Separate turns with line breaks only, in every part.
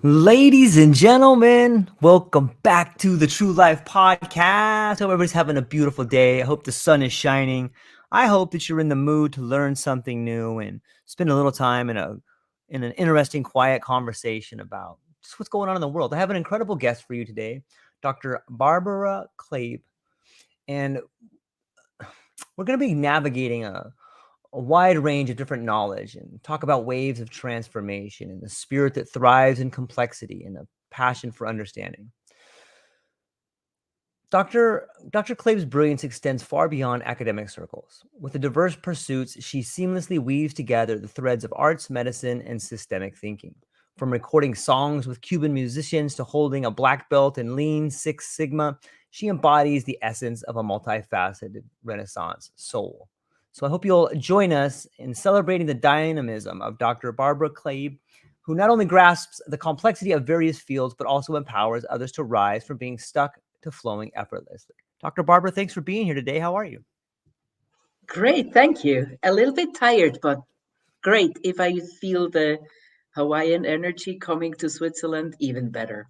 Ladies and gentlemen, welcome back to the True Life Podcast. Hope everybody's having a beautiful day. I hope the sun is shining. I hope that you're in the mood to learn something new and spend a little time in an interesting, quiet conversation about just what's going on in the world. I have an incredible guest for you today, Dr. Barbara Kleeb, and we're going to be navigating a wide range of different knowledge and talk about waves of transformation and the spirit that thrives in complexity and a passion for understanding. Dr. Kleeb's brilliance extends far beyond academic circles. With the diverse pursuits, she seamlessly weaves together the threads of arts, medicine, and systemic thinking. From recording songs with Cuban musicians to holding a black belt in Lean Six Sigma, she embodies the essence of a multifaceted Renaissance soul. So I hope you'll join us in celebrating the dynamism of Dr. Barbara Kleeb, who not only grasps the complexity of various fields, but also empowers others to rise from being stuck to flowing effortlessly. Dr. Barbara, thanks for being here today. How are you?
Great, thank you. A little bit tired, but great. If I feel the Hawaiian energy coming to Switzerland, even better.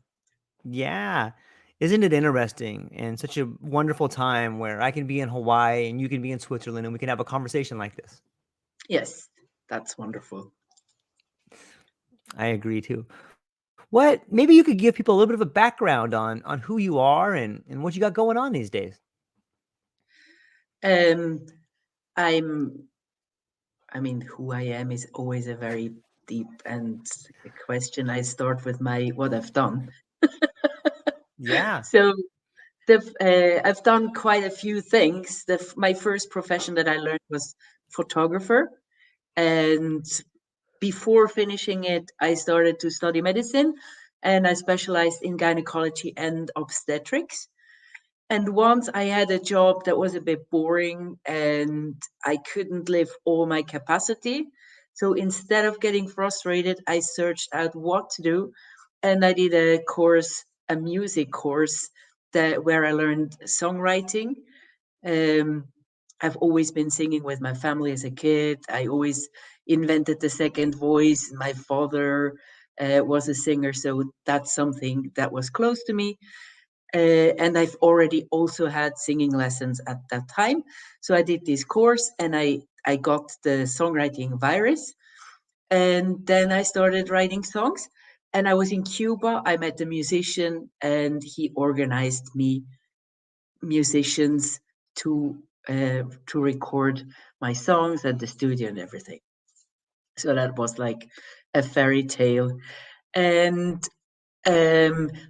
Yeah. Isn't it interesting and such a wonderful time where I can be in Hawaii and you can be in Switzerland and we can have a conversation like this?
Yes, that's wonderful.
I agree too. What maybe you could give people a little bit of a background on who you are and what you got going on these days.
Um, I'm, who I am is always a very deep and a question. I start with my what I've done.
Yeah.
So I've done quite a few things. My first profession that I learned was photographer, and before finishing it, I started to study medicine and I specialized in gynecology and obstetrics. And once I had a job that was a bit boring and I couldn't live all my capacity. So instead of getting frustrated, I searched out what to do. And I did a course, a music course that where I learned songwriting. Um, I've always been singing with my family as a kid. I always invented the second voice. My father was a singer, so that's something that was close to me. And I've already also had singing lessons at that time. So I did this course and I got the songwriting virus. And then I started writing songs. And I was in Cuba. I met a musician and he organized me musicians to record my songs at the studio and everything. So that was like a fairy tale. And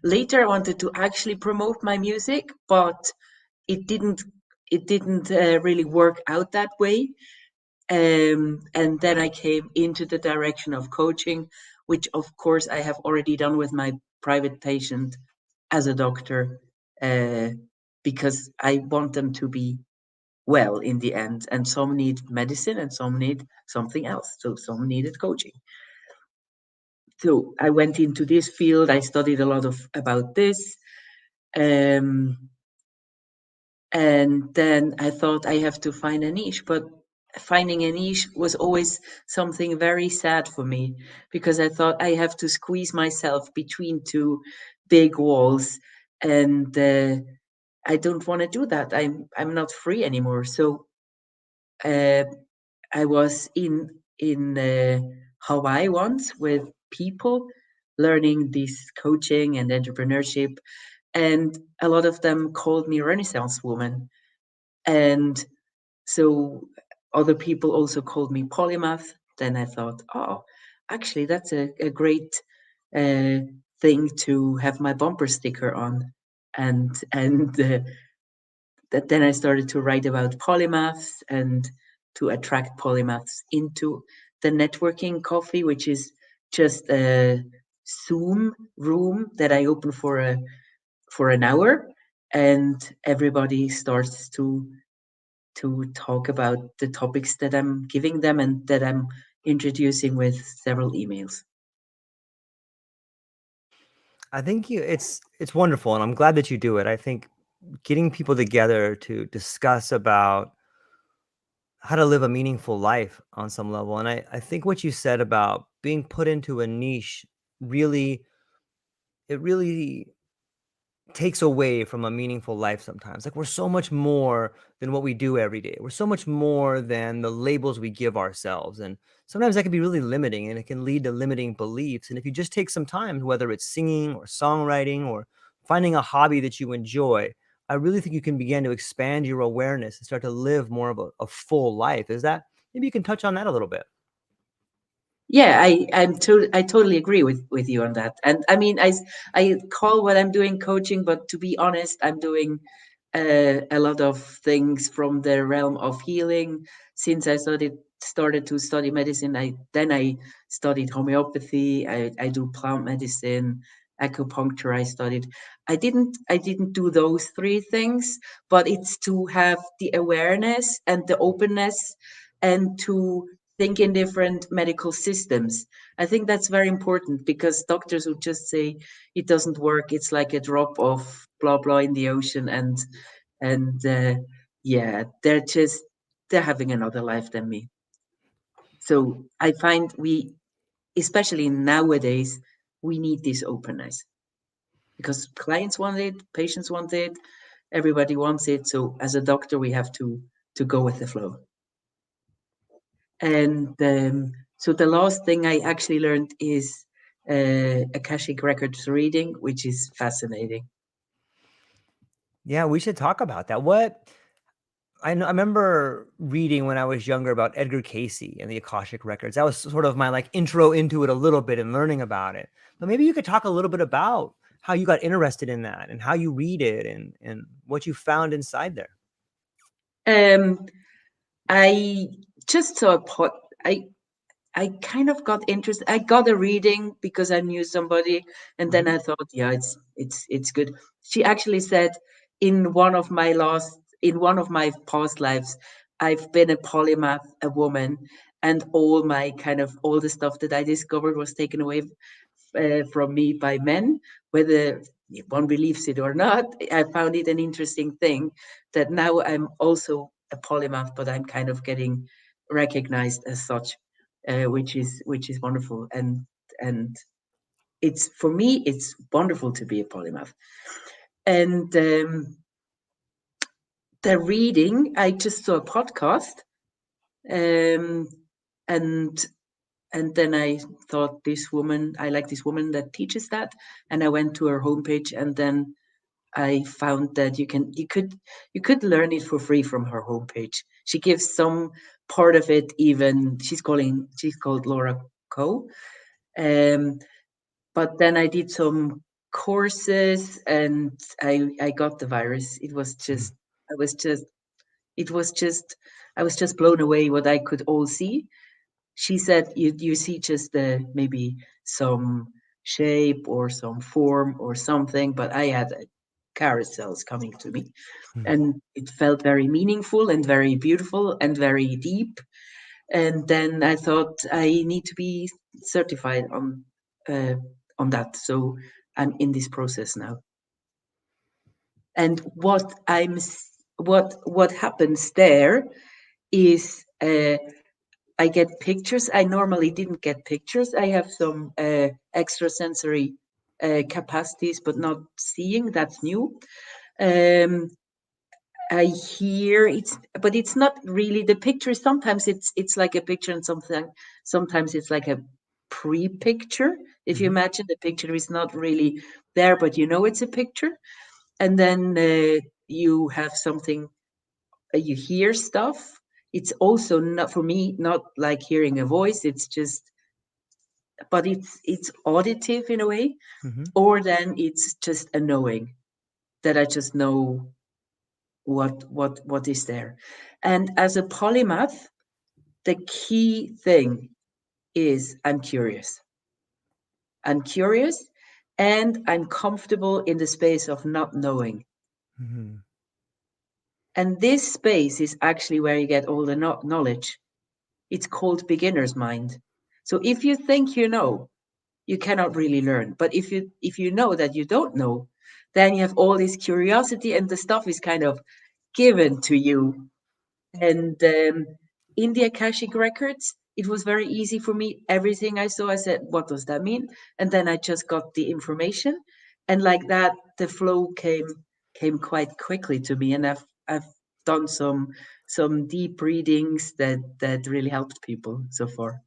later, I wanted to actually promote my music, but it didn't. It didn't really work out that way. And then I came into the direction of coaching, which of course I have already done with my private patient as a doctor, uh, because I want them to be well in the end. And some need medicine and some need something else. So some needed coaching. So I went into this field. I studied a lot of about this. Um, and then I thought I have to find a niche, but finding a niche was always something very sad for me because I thought I have to squeeze myself between two big walls, and I don't want to do that. I'm not free anymore. So uh, I was in Hawaii once with people learning this coaching and entrepreneurship, and a lot of them called me Renaissance woman, and so other people also called me Polymath. Then I thought, oh, actually, that's a great uh, thing to have my bumper sticker on, and that then I started to write about polymaths and to attract polymaths into the networking coffee, which is just a Zoom room that I open for an hour, and everybody starts to talk about the topics that I'm giving them and that I'm introducing with several emails.
I think it's wonderful and I'm glad that you do it. I think getting people together to discuss about how to live a meaningful life on some level. And I think what you said about being put into a niche really it really takes away from a meaningful life sometimes. Like we're so much more than what we do every day. We're so much more than the labels we give ourselves. And sometimes that can be really limiting and it can lead to limiting beliefs. And if you just take some time, whether it's singing or songwriting or finding a hobby that you enjoy, I really think you can begin to expand your awareness and start to live more of a full life. Is that, maybe you can touch on that a little bit?
Yeah, I totally agree with you on that. And I mean, I call what I'm doing coaching, but to be honest, I'm doing a lot of things from the realm of healing. Since I started to study medicine, I studied homeopathy. I do plant medicine, acupuncture. I didn't do those three things, but it's to have the awareness and the openness and to think in different medical systems. I think that's very important because doctors would just say it doesn't work. It's like a drop of blah blah in the ocean, and yeah, they're having another life than me. So I find especially nowadays, we need this openness because clients want it, patients want it, everybody wants it. So as a doctor, we have to go with the flow. And so the last thing I actually learned is Akashic Records reading, which is fascinating.
Yeah, we should talk about that. I remember reading when I was younger about Edgar Casey and the Akashic Records. That was sort of my like intro into it a little bit and learning about it. But maybe you could talk a little bit about how you got interested in that and how you read it and what you found inside there.
Um, I just saw a pot. I kind of got interested. I got a reading because I knew somebody, and then
Mhm.
I thought, yeah, it's good. She actually said in one of my past lives, I've been a polymath, a woman, and all the stuff that I discovered was taken away from me by men, whether one believes it or not. I found it an interesting thing that now I'm also a polymath, but I'm kind of getting recognized as such, which is wonderful. And it's for me, it's wonderful to be a polymath. And the reading, I just saw a podcast, um, and and then I thought I like this woman that teaches that, and I went to her homepage, and then I found that you could learn it for free from her homepage. She gives some part of it, even she's called Laura Coe. Um, but then I did some courses, and I got the virus. I was just it was just I was just blown away what I could all see. She said you see just maybe some shape or some form or something, but I had carousels coming to me,
Mhm.
and it felt very meaningful and very beautiful and very deep. And then I thought I need to be certified uh, on that, so I'm in this process now. And what happens there is I get pictures. I normally didn't get pictures. I have some extrasensory capacities, but not seeing. That's new. Um, I hear but it's not really the picture. Sometimes it's like a picture, and sometimes it's like a pre-picture. If you
Mhm.
imagine the picture is not really there, but you know it's a picture, and then you have something, you hear stuff. It's also not for me, not like hearing a voice. It's just, but it's auditive in a way,
Mhm.
or then it's just a knowing that I just know what is there. And as a polymath, the key thing is I'm curious and I'm comfortable in the space of not knowing.
Mhm.
And this space is actually where you get all the knowledge. It's called beginner's mind. So if you think you know, you cannot really learn. But if you know that you don't know, then you have all this curiosity, and the stuff is kind of given to you. And in the Akashic records, it was very easy for me. Everything I saw, I said, "What does that mean?" And then I just got the information. And like that, the flow came quite quickly to me, and I've done some deep readings that really helped people so far.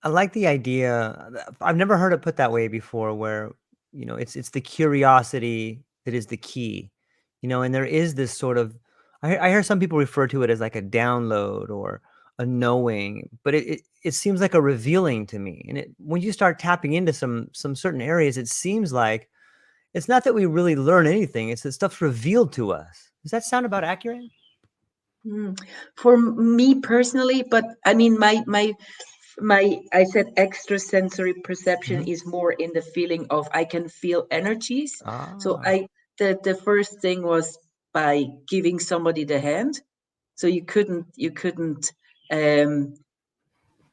I like the idea. I've never heard it put that way before, where it's the curiosity that is the key, and there is this sort of. I hear some people refer to it as like a download or a knowing, but it seems like a revealing to me. And when you start tapping into some certain areas, it seems like it's not that we really learn anything; it's that stuff's revealed to us. Does that sound about accurate?
For me personally, but I mean, my I said extrasensory perception
Mhm.
is more in the feeling of I can feel energies. So
Ah,
the first thing was by giving somebody the hand. So you couldn't um,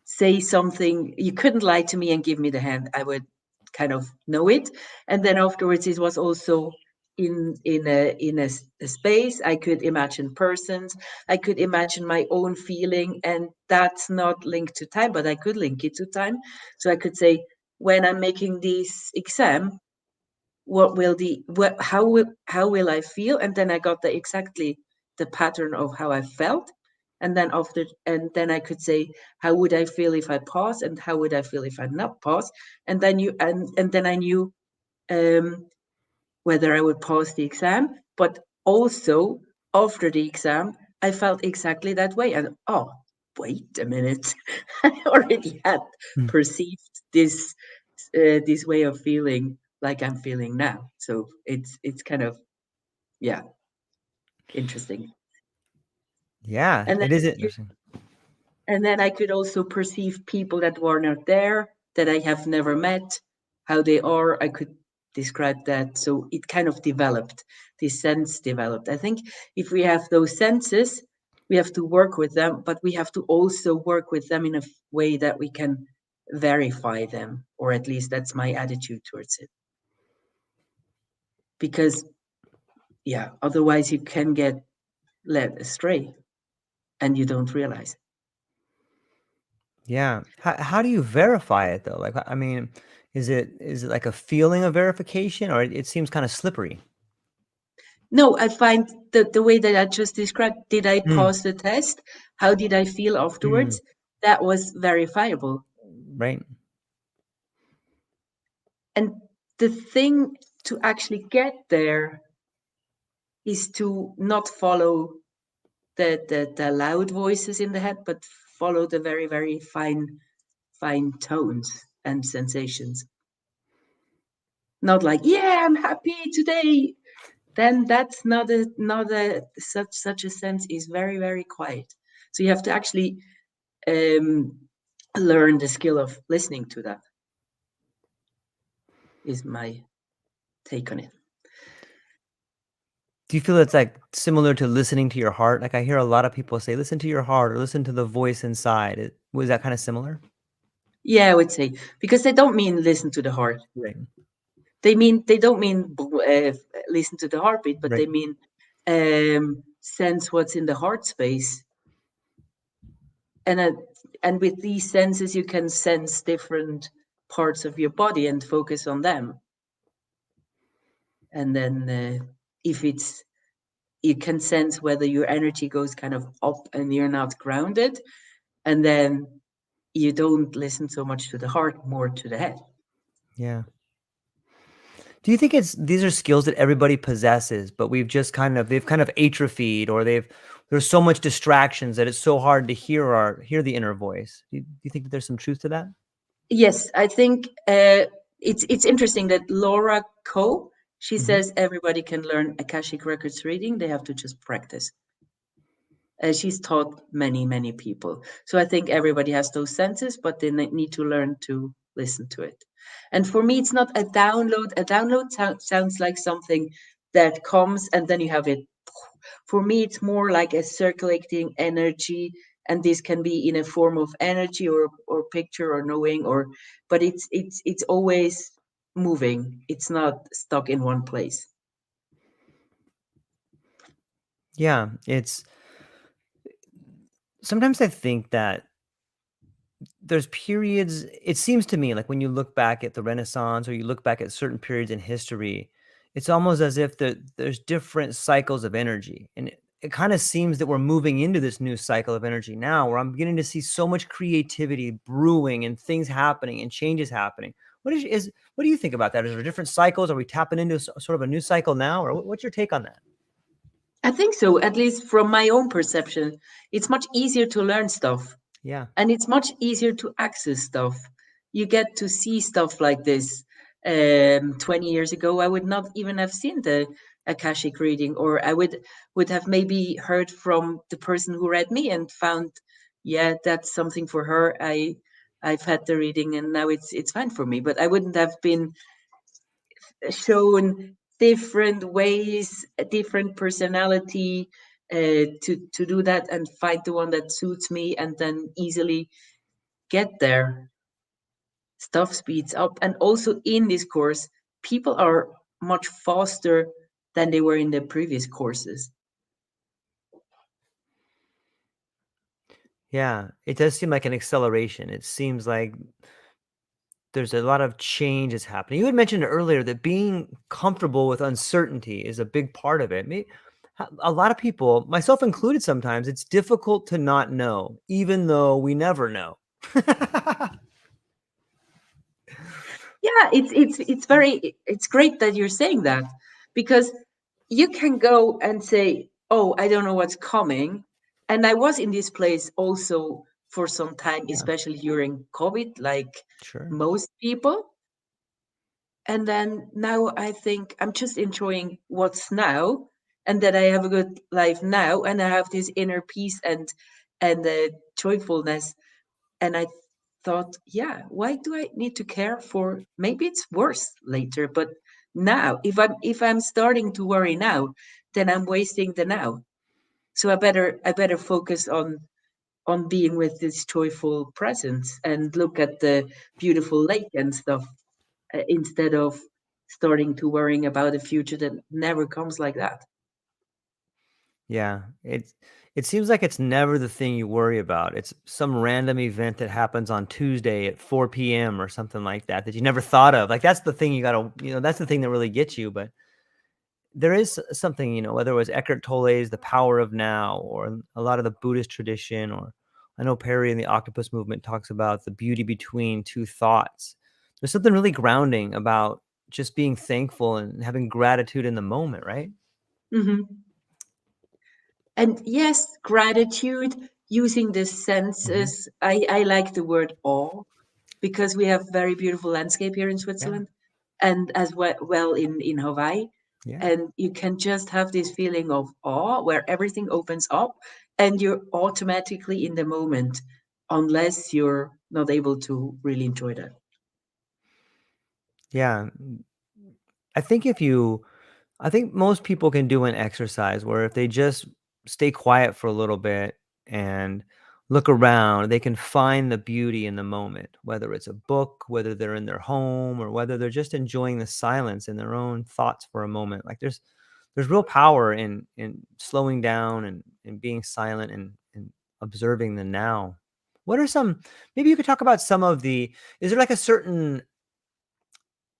say something. You couldn't lie to me and give me the hand. I would kind of know it, and then afterwards it was also in a space. I could imagine persons. I could imagine my own feeling, and that's not linked to time, but I could link it to time. So I could say, when I'm making this exam, how will I feel? And then I got exactly the pattern of how I felt. And then I could say, how would I feel if I pause, and how would I feel if I not pause? And then I knew um, whether I would pass the exam, but also after the exam, I felt exactly that way. And oh, wait a minute, I already had
mm.
perceived this way of feeling like I'm feeling now. So it's kind of, yeah, interesting.
Yeah,
And then
it is
you,
interesting.
and then I could also perceive people that were not there, that I have never met, how they are. I could describe that. So it kind of developed, this sense developed. I think if we have those senses, we have to work with them, but we have to also work with them in a way that we can verify them, or at least that's my attitude towards it. Because, yeah, otherwise you can get led astray and you don't realize.
Yeah. How do you verify it though? Like, I mean, is it like a feeling of verification, or it seems kind of slippery?
No, I find the way that I just described, did I
Mm,
pass the test? How did I feel
mm,
afterwards? That was verifiable.
right.
And the thing to actually get there is to not follow the loud voices in the head, but follow the very, very fine tones and sensations. Not like, yeah, I'm happy today. Then that's not a such a sense is very, very quiet. So you have to actually um, learn the skill of listening to that, is my take on it.
Do you feel it's like similar to listening to your heart? Like I hear a lot of people say, listen to your heart or listen to the voice inside. Was that kind of similar?
Yeah, I would say, because they don't mean listen to the heart.
Right.
They don't mean listen to the heartbeat, but they
Right.
mean sense what's in the heart space. And and with these senses, you can sense different parts of your body and focus on them. And then if it's you can sense whether your energy goes kind of up and you're not grounded, and then you don't listen so much to the heart, more to the head.
Yeah. Do you think these are skills that everybody possesses, but they've kind of atrophied, or there's so much distractions that it's so hard to hear the inner voice? Do you think that there's some truth to that?
Yes, I think it's interesting that Laura Coe, she
Hmm.
says everybody can learn Akashic Records reading. They have to just practice. She's taught many people. So I think everybody has those senses, but they need to learn to listen to it. And for me, it's not a download. A download sounds like something that comes and then you have it. For me, it's more like a circulating energy, and this can be in a form of energy or picture or knowing, or but it's always moving. It's not stuck in one place.
Yeah, it's sometimes I think that there's periods, it seems to me like when you look back at the Renaissance or you look back at certain periods in history, it's almost as if there's different cycles of energy. And it kind of seems that we're moving into this new cycle of energy now, where I'm beginning to see so much creativity brewing and things happening and changes happening. What do you think about that? Is there different cycles? Are we tapping into sort of a new cycle now? Or what's your take on that?
I think so, at least from my own perception. It's much easier to learn stuff.
Yeah.
And it's much easier to access stuff. You get to see stuff like this. 20 years ago, I would not even have seen the Akashic reading, or I would have maybe heard from the person who read me and found, yeah, that's something for her. I've had the reading and now it's fine for me. But I wouldn't have been shown different ways, a different personality, to do that and find the one that suits me and then easily get there. Stuff speeds up. And also in this course, people are much faster than they were in the previous courses.
Yeah, it does seem like an acceleration. It seems like there's a lot of changes happening. You had mentioned earlier that being comfortable with uncertainty is a big part of it. A lot of people, myself included sometimes, it's difficult to not know, even though we never know.
Yeah, it's great that you're saying that, because you can go and say, oh, I don't know what's coming. And I was in this place also for some time,
Yeah,
especially during COVID, like
sure.
most people. And then now I think I'm just enjoying what's now, and that I have a good life now, and I have this inner peace and joyfulness. And I thought, yeah, why do I need to care for, maybe it's worse later, but now, if I'm starting to worry now, then I'm wasting the now. So I better focus on being with this joyful presence and look at the beautiful lake and stuff, instead of starting to worrying about a future that never comes like that.
Yeah, it seems like it's never the thing you worry about. It's some random event that happens on Tuesday at 4 p.m. or something like that that you never thought of. Like that's the thing you gotta, that's the thing that really gets you. But there is something, whether it was Eckhart Tolle's The Power of Now or a lot of the Buddhist tradition, or I know Perry in the Octopus Movement talks about the beauty between two thoughts. There's something really grounding about just being thankful and having gratitude in the moment, right?
Hmm. And yes, gratitude, using the
Hmm.
senses. I like the word awe, because we have very beautiful landscape here in
Yeah,
Switzerland, and as well in Hawaii.
yeah.
And you can just have this feeling of awe where everything opens up and you're automatically in the moment, unless you're not able to really enjoy that.
Yeah. I think I think most people can do an exercise where if they just stay quiet for a little bit and look around, they can find the beauty in the moment, whether it's a book, whether they're in their home, or whether they're just enjoying the silence in their own thoughts for a moment. Like there's real power in slowing down and being silent and observing the now. What are some, maybe you could talk about some of is there like a certain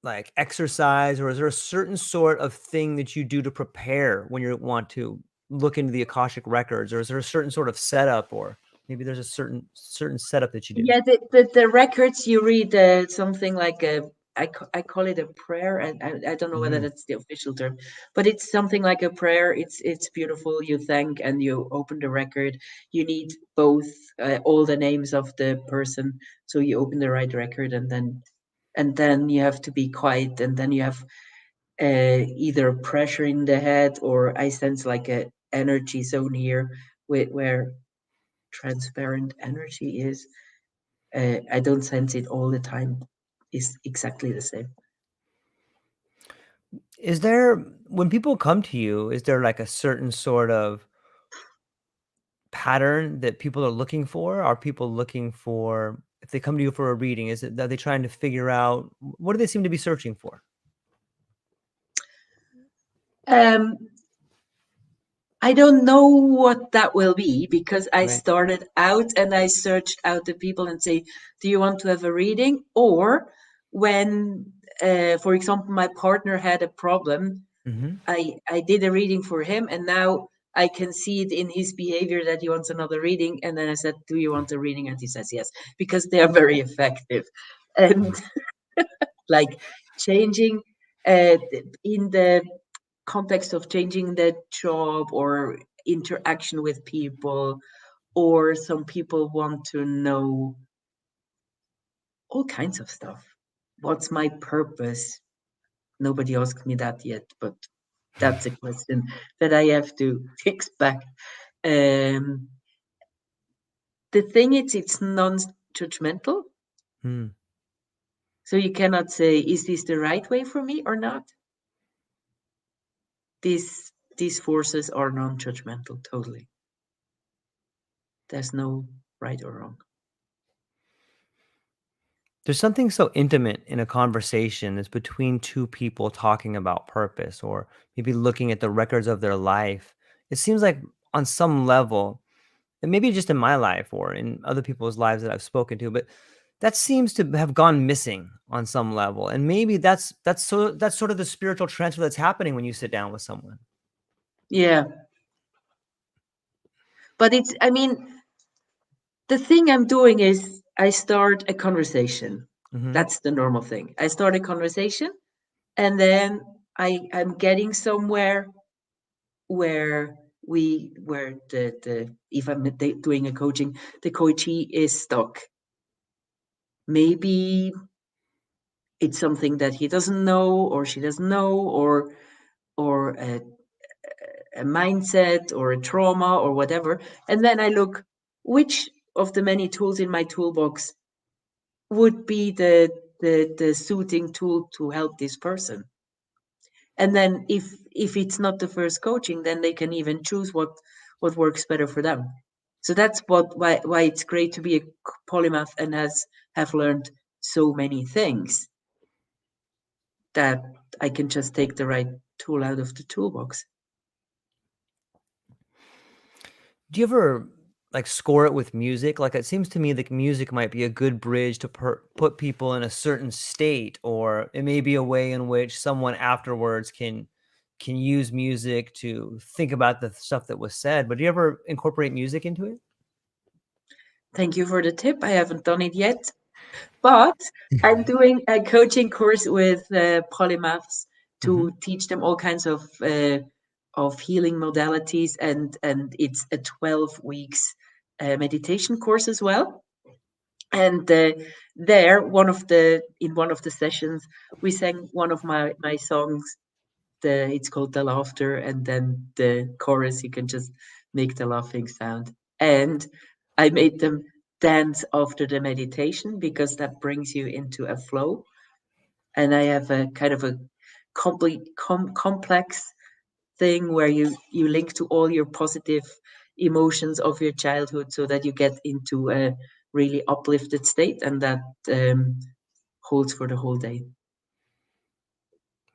like exercise, or is there a certain sort of thing that you do to prepare when you want to look into the Akashic records, or is there a certain sort of setup, or maybe there's a certain setup that you do?
Yeah, the records you read, something like I call it a prayer, and I don't know whether
Mhm.
that's the official term, but it's something like a prayer. It's beautiful. You thank and you open the record. You need both, all the names of the person, so you open the right record, and then you have to be quiet, and then you have either pressure in the head, or I sense like a energy zone here, where transparent energy is. I don't sense it all the time. It's exactly the same.
Is there, when people come to you, is there like a certain sort of pattern that people are looking for? Are people looking for, if they come to you for a reading, is it, are they trying to figure out, what do they seem to be searching for?
Um, I don't know what that will be, because I
Right.
started out and I searched out the people and say, do you want to have a reading? Or when, for example, my partner had a problem,
Mm-hmm.
I did a reading for him, and now I can see it in his behavior that he wants another reading. And then I said, do you want a reading? And he says yes, because they are very effective. And like changing in the context of changing the job or interaction with people, or some people want to know all kinds of stuff. What's my purpose? Nobody asked me that yet, but that's a question that I have to expect. Um, the thing is, it's non-judgmental,
Hmm.
so you cannot say, is this the right way for me or not? These forces are non-judgmental, totally. There's no right or wrong.
There's something so intimate in a conversation that's between two people talking about purpose or maybe looking at the records of their life. It seems like on some level, and maybe just in my life or in other people's lives that I've spoken to, but that seems to have gone missing on some level. And maybe that's sort of the spiritual transfer that's happening when you sit down with someone.
Yeah, but I mean, the thing I'm doing is I start a conversation.
Hmm.
That's the normal thing. I start a conversation, and then I'm getting somewhere where the if I'm doing a coaching, the coachee is stuck. Maybe it's something that he doesn't know or she doesn't know, or a mindset or a trauma or whatever. And then I look, which of the many tools in my toolbox would be the suiting tool to help this person. And then if it's not the first coaching, then they can even choose what works better for them. So that's why it's great to be a polymath and have learned so many things, that I can just take the right tool out of the toolbox.
Do you ever like score it with music? Like it seems to me that music might be a good bridge to put people in a certain state, or it may be a way in which someone afterwards can use music to think about the stuff that was said. But do you ever incorporate music into it?
Thank you for the tip. I haven't done it yet, but I'm doing a coaching course with polymaths
Hmm.
to teach them all kinds of healing modalities, and it's a 12 weeks meditation course as well. And there, in one of the sessions, we sang one of my songs. It's called The Laughter, and then the chorus, you can just make the laughing sound. And I made them dance after the meditation, because that brings you into a flow. And I have a kind of a complete complex thing where you link to all your positive emotions of your childhood, so that you get into a really uplifted state, and that holds for the whole day.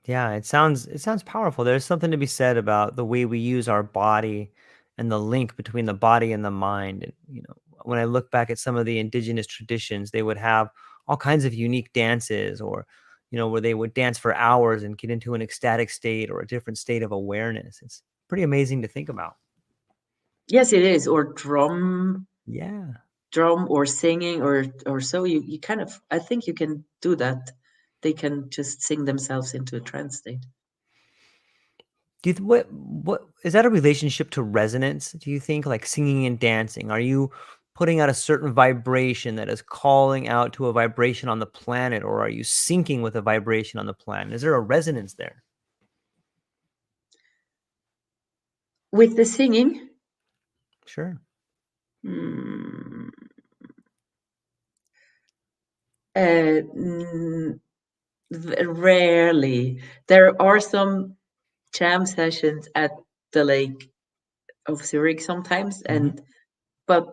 Yeah, it sounds powerful. There's something to be said about the way we use our body and the link between the body and the mind. And when I look back at some of the indigenous traditions, they would have all kinds of unique dances, or where they would dance for hours and get into an ecstatic state or a different state of awareness. It's pretty amazing to think about.
Yes, it is. Or
Yeah.
drum or singing, or so you kind of, I think you can do that. They can just sing themselves into a trance state.
What is that a relationship to resonance? Do you think, like singing and dancing? Are you putting out a certain vibration that is calling out to a vibration on the planet, or are you syncing with a vibration on the planet? Is there a resonance there?
With the singing,
Sure.
mm, uh, mm, rarely. There are some jam sessions at the Lake of Zurich sometimes,
Hmm.
and but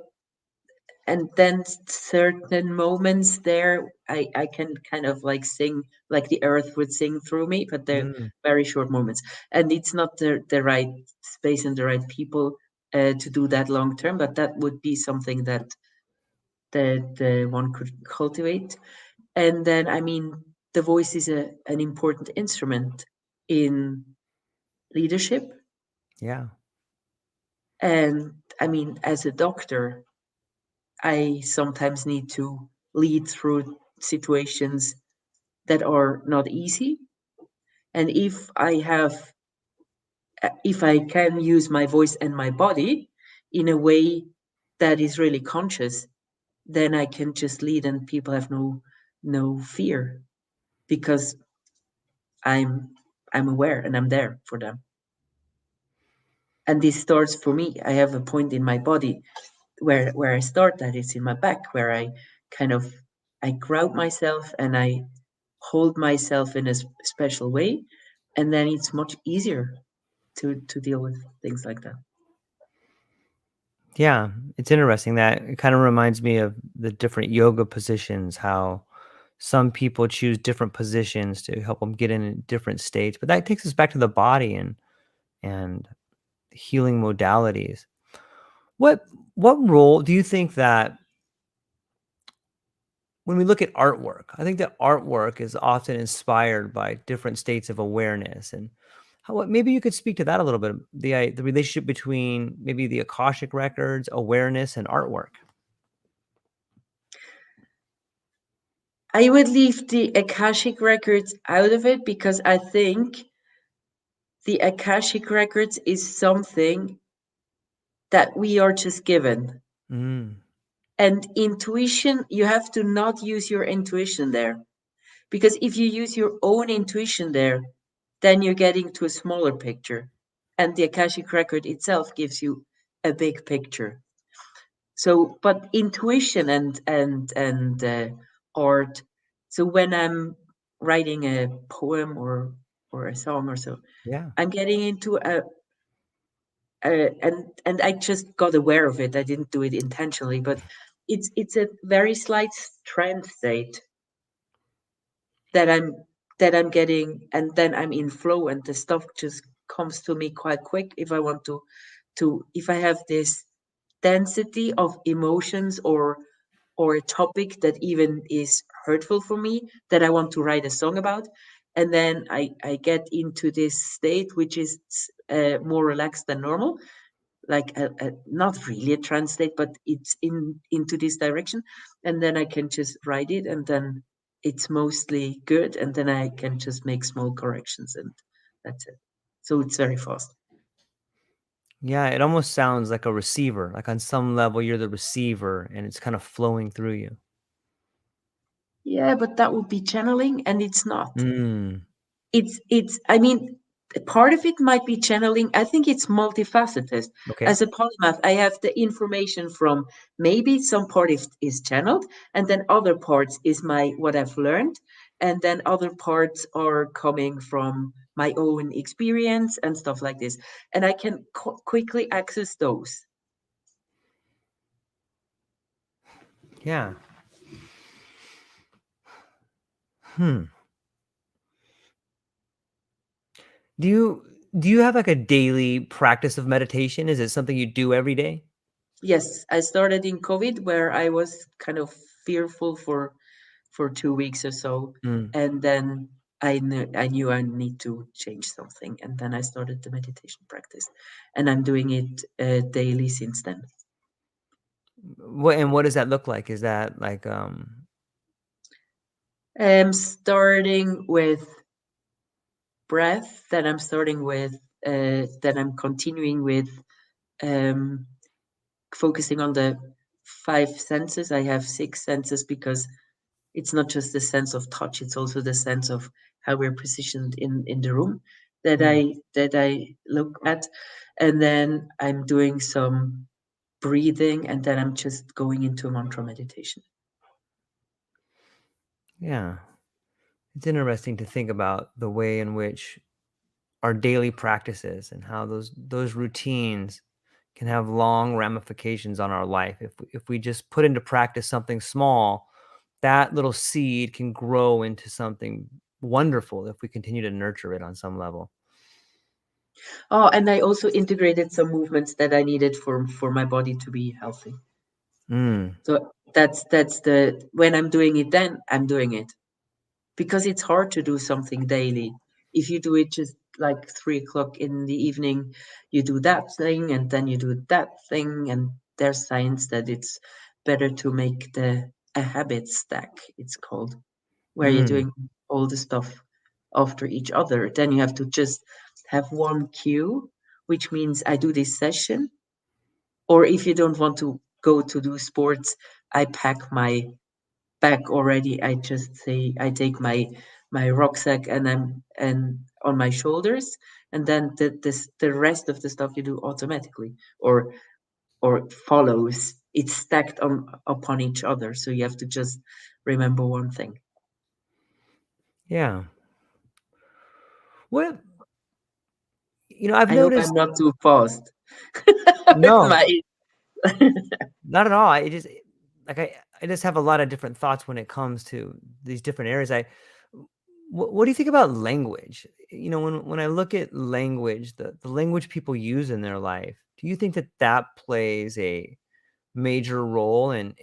and then certain moments there, I can kind of like sing, like the earth would sing through me, but they're
Mm,
very short moments, and it's not the right space and the right people to do that long term. But that would be something that one could cultivate. And then, I mean, the voice is an important instrument in leadership.
yeah.
And I mean, as a doctor, I sometimes need to lead through situations that are not easy. And if I can use my voice and my body in a way that is really conscious, then I can just lead and people have no fear because I'm I'm aware and I'm there for them. And this starts for me. I have a point in my body where I start, that is in my back, where I kind of I ground myself and I hold myself in a special way, and then it's much easier to deal with things like that.
Yeah, it's interesting that it kind of reminds me of the different yoga positions, how some people choose different positions to help them get in different states. But that takes us back to the body and healing modalities. What what role do you think that when we look at artwork, I think that artwork is often inspired by different states of awareness and how maybe you could speak to that a little bit, the relationship between maybe the Akashic records, awareness, and artwork.
I would leave the Akashic records out of it because I think the Akashic records is something that we are just given.
Mm,
And intuition, you have to not use your intuition there. Because if you use your own intuition there, then you're getting to a smaller picture. And the Akashic record itself gives you a big picture. So, but intuition and art. So when I'm writing a poem or a song or so,
yeah.
I'm getting into and I just got aware of it. I didn't do it intentionally, but it's a very slight trance state that I'm getting, and then I'm in flow, and the stuff just comes to me quite quick if I want to if I have this density of emotions or a topic that even is hurtful for me that I want to write a song about. And then I get into this state which is more relaxed than normal, like not really a trance state, but it's into this direction. And then I can just write it, and then it's mostly good, and then I can just make small corrections, and that's it. So it's very fast.
Yeah, it almost sounds like a receiver. Like on some level, you're the receiver and it's kind of flowing through you.
Yeah, but that would be channeling, and it's not.
Mm,
It's I mean, part of it might be channeling. I think it's multifaceted.
okay.
As a polymath, I have the information from maybe some part is channeled, and then other parts is my what I've learned, and then other parts are coming from my own experience and stuff like this, and I can quickly access those.
Yeah. Hmm. Do you do you have like a daily practice of meditation? Is it something you do every day?
Yes, I started in COVID where I was kind of fearful for 2 weeks or so,
Mm.
and then I knew I need to change something, and then I started the meditation practice, and I'm doing it daily since then.
What does that look like? Is that like
Starting with breath, then I'm starting with then I'm continuing with um, focusing on the five senses. I have six senses because it's not just the sense of touch, it's also the sense of how we're positioned in the room that
mm,
I look at. And then I'm doing some breathing, and then I'm just going into a mantra meditation.
yeah. It's interesting to think about the way in which our daily practices and how those routines can have long ramifications on our life. If we just put into practice something small, that little seed can grow into something wonderful if we continue to nurture it on some level.
Oh, and I also integrated some movements that I needed for my body to be healthy. So that's the when I'm doing it, then I'm doing it, because it's hard to do something daily. If you do it just like 3 o'clock in the evening, you do that thing and then you do that thing, and there's science that it's better to make a habit stack, it's called, where you're doing all the stuff after each other. Then you have to just have one cue, which means I do this session. Or if you don't want to go to do sports, I pack my bag already. I just say I take my rucksack and on my shoulders, and then the rest of the stuff you do automatically or follows. It's stacked on upon each other, so you have to just remember one thing.
Yeah. What, I've
I hope I'm
noticed.
not too fast with
No,
my.
not at all. I just have a lot of different thoughts when it comes to these different areas. What do you think about language? When I look at language, the language people use in their life, do you think that plays a major role in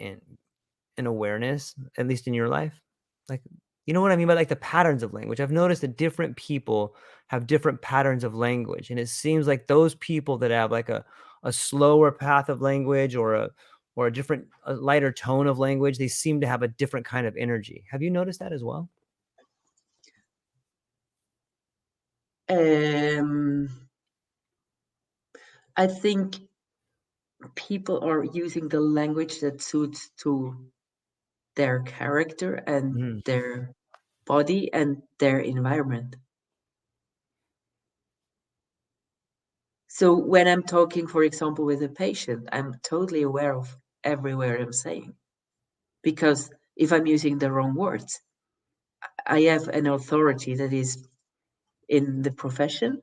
awareness, at least in your life? Like, you know what I mean by like the patterns of language? I've noticed that different people have different patterns of language, and it seems like those people that have like a slower path of language or a lighter tone of language, they seem to have a different kind of energy. Have you noticed that as well?
um, I think people are using the language that suits to their character and
Mm.
their body and their environment. So when I'm talking, for example, with a patient, I'm totally aware of every word I'm saying, because if I'm using the wrong words, I have an authority that is in the profession.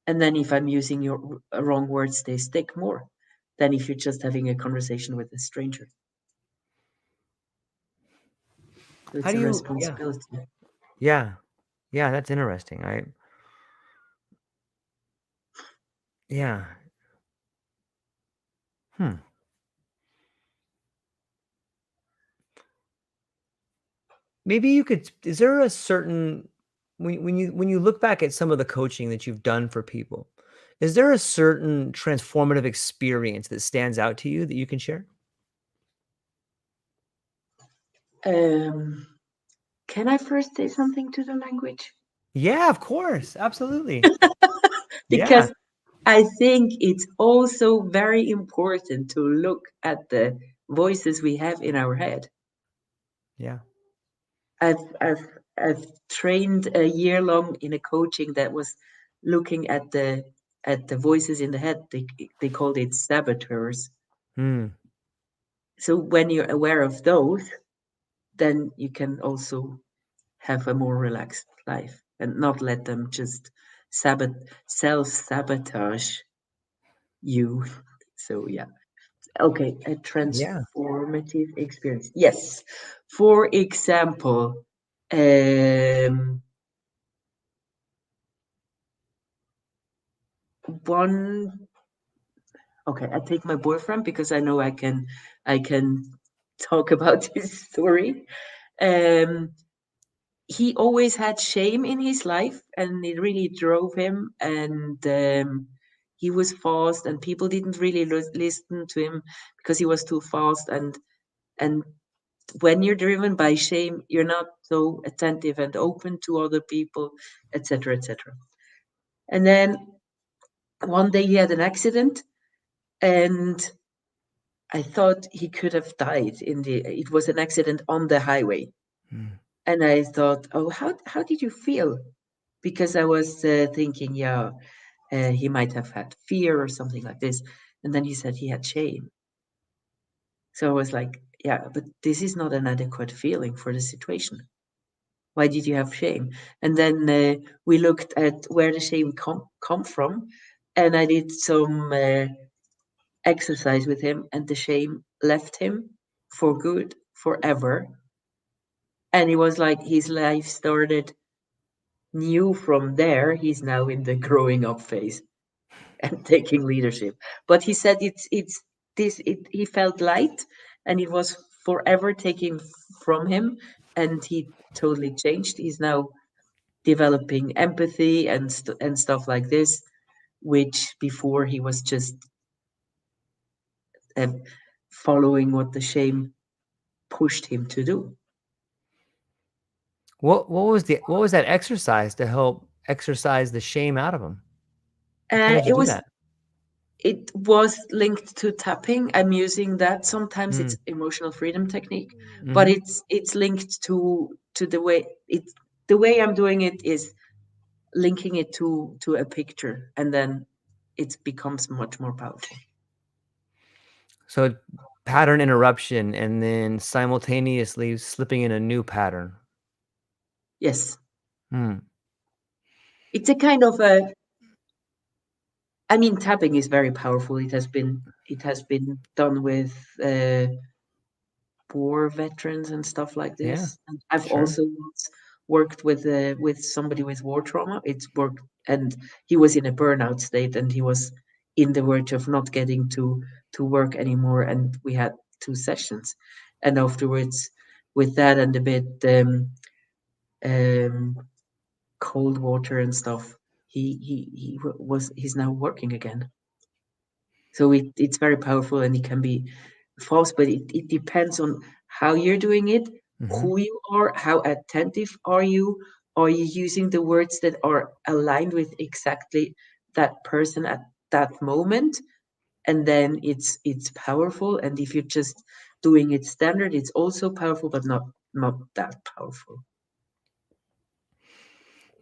And then if I'm using your wrong words, they stick more than if you're just having a conversation with a stranger. So
How
it's
do
a
you? Yeah,
responsibility.
yeah, yeah. That's interesting. Yeah. Hmm. Maybe you could. Is there a certain when you look back at some of the coaching that you've done for people, is there a certain transformative experience that stands out to you that you can share?
Um, can I first say something to the language?
Yeah, of course, absolutely. Yeah,
Because I think it's also very important to look at the voices we have in our head.
yeah.
I've trained a year long in a coaching that was looking at the voices in the head. They called it saboteurs.
Hmm.
So when you're aware of those, then you can also have a more relaxed life and not let them just self sabotage you. So yeah. Okay, a
Yeah.
transformative experience. Yes. For example, um, one. Okay, I take my boyfriend because I know I can talk about his story. Um, he always had shame in his life, and it really drove him. And he was fast, and people didn't really listen to him because he was too fast. And when you're driven by shame, you're not so attentive and open to other people, etc., etc. And then one day he had an accident, and I thought he could have died it was an accident on the highway.
Hmm.
And I thought, oh, how did you feel? Because I was thinking, yeah, he might have had fear or something like this. And then he said he had shame. So I was like, yeah, but this is not an adequate feeling for the situation. Why did you have shame? And then we looked at where the shame come from, and I did some exercise with him, and the shame left him for good, forever. And it was like his life started new from there. He's now in the growing up phase and taking leadership. But he said he felt light, and it was forever taken from him, and he totally changed. He's now developing empathy and stuff like this, which before he was just uh, following what the shame pushed him to do.
What was that exercise to help exercise the shame out of him? How did you
It
do
was
that?
it was linked to tapping. I'm using that. Sometimes
Mm.
it's emotional freedom technique, but
Hmm.
it's linked to the way I'm doing it is linking it to a picture, and then it becomes much more powerful.
So pattern interruption and then simultaneously slipping in a new pattern.
Yes,
Hmm.
it's a kind of a. I mean, tapping is very powerful. It has been done with war veterans and stuff like
Yeah,
this. And I've
sure.
also once worked with somebody with war trauma. It's worked, and he was in a burnout state, and he was in the verge of not getting to work anymore. And we had 2 sessions, and afterwards, with that and a bit um, cold water and stuff, he's now working again. So it's very powerful, and it can be fast, but it depends on how you're doing it,
Hmm.
who you are, how attentive are you. Are you using the words that are aligned with exactly that person at that moment? And then it's powerful. And if you're just doing it standard, it's also powerful, but not that powerful.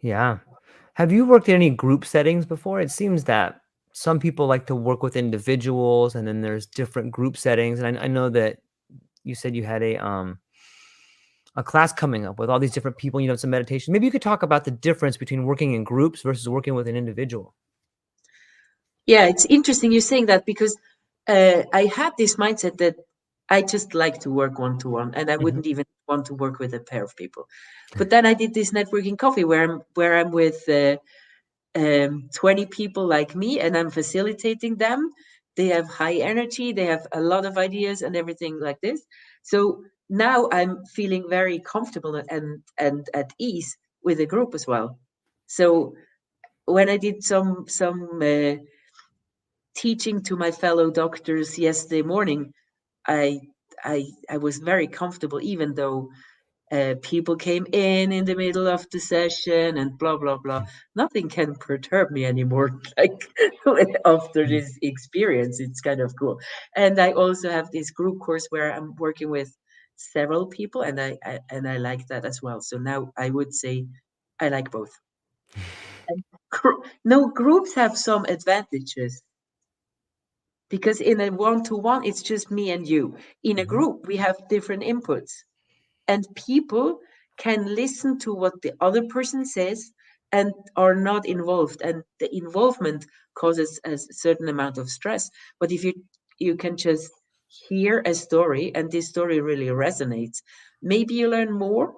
Yeah. Have you worked in any group settings before? It seems that some people like to work with individuals, and then there's different group settings. And I know that you said you had a class coming up with all these different people. You know, some meditation. Maybe you could talk about the difference between working in groups versus working with an individual.
Yeah, it's interesting you saying that, because I had this mindset that I just like to work one to one, and I
Hmm.
wouldn't even want to work with a pair of people. But then I did this networking coffee where I'm with 20 people like me, and I'm facilitating them. They have high energy, they have a lot of ideas and everything like this. So now I'm feeling very comfortable and at ease with the group as well. So when I did some teaching to my fellow doctors yesterday morning, I I was very comfortable, even though people came in the middle of the session and blah blah blah. Nothing can perturb me anymore. Like after this experience, it's kind of cool. And I also have this group course where I'm working with several people, and I like that as well. So now I would say I like both. And no, groups have some advantages, because in a one-to-one it's just me and you. In a
Hmm.
group we have different inputs, and people can listen to what the other person says and are not involved, and the involvement causes a certain amount of stress. But if you can just hear a story, and this story really resonates, maybe you learn more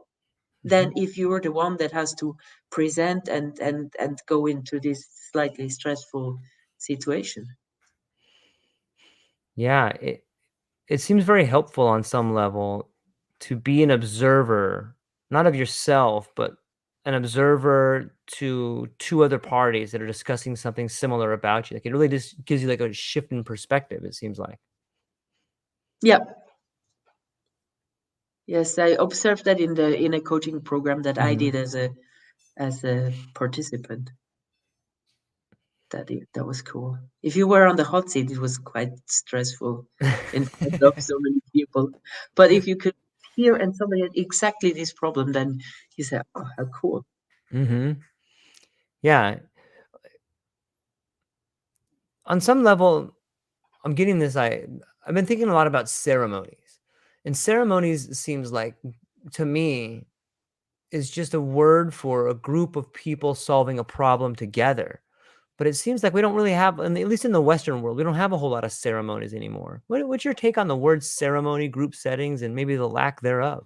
Hmm.
than if you were the one that has to present and go into this slightly stressful situation.
Yeah, it seems very helpful on some level to be an observer, not of yourself, but an observer to two other parties that are discussing something similar about you. Like it really just gives you like a shift in perspective, it seems like.
Yeah. Yes, I observed that in a coaching program that I
Hmm.
did as a participant. That was cool. If you were on the hot seat, it was quite stressful in front of so many people. But if you could hear and somebody had exactly this problem, then you say, "Oh, how cool!"
Hmm. Yeah. On some level, I'm getting this. I've been thinking a lot about ceremonies, and ceremonies seems like to me is just a word for a group of people solving a problem together. But it seems like we don't really have, at least in the Western world, we don't have a whole lot of ceremonies anymore. What's your take on the word ceremony, group settings, and maybe the lack thereof?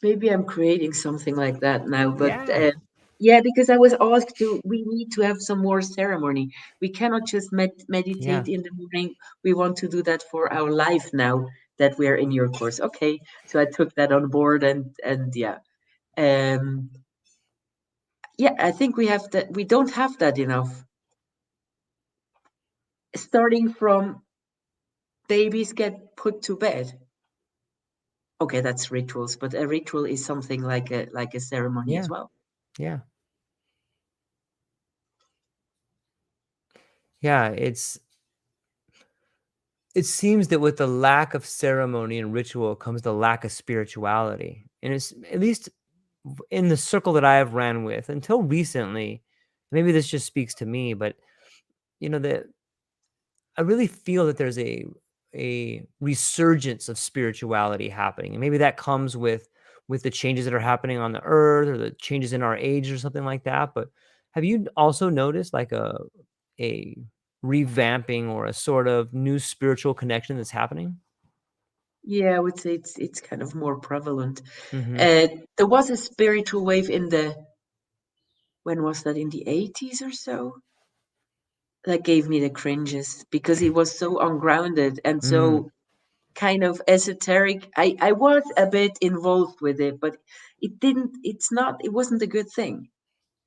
Maybe I'm creating something like that now, but
Yeah,
yeah, because I was asked to, we need to have some more ceremony. We cannot just
yeah,
meditate in the morning. We want to do that for our life now that we're in your course. Okay, so I took that on board, and yeah, um, yeah, I think we have that. We don't have that enough. Starting from babies get put to bed. Okay, that's rituals, but a ritual is something like a ceremony as
yeah,
well.
yeah, yeah. It seems that with the lack of ceremony and ritual comes the lack of spirituality, and it's at least in the circle that I have ran with until recently. Maybe this just speaks to me, but that I really feel that there's a resurgence of spirituality happening, and maybe that comes with the changes that are happening on the earth or the changes in our age or something like that. But have you also noticed like a revamping or a sort of new spiritual connection that's happening?
Yeah, I would say it's kind of more prevalent.
Hmm.
There was a spiritual wave in the, when was that, in the 80s or so? That gave me the cringes because it was so ungrounded and
Mm,
so kind of esoteric. I was a bit involved with it, but it wasn't a good thing.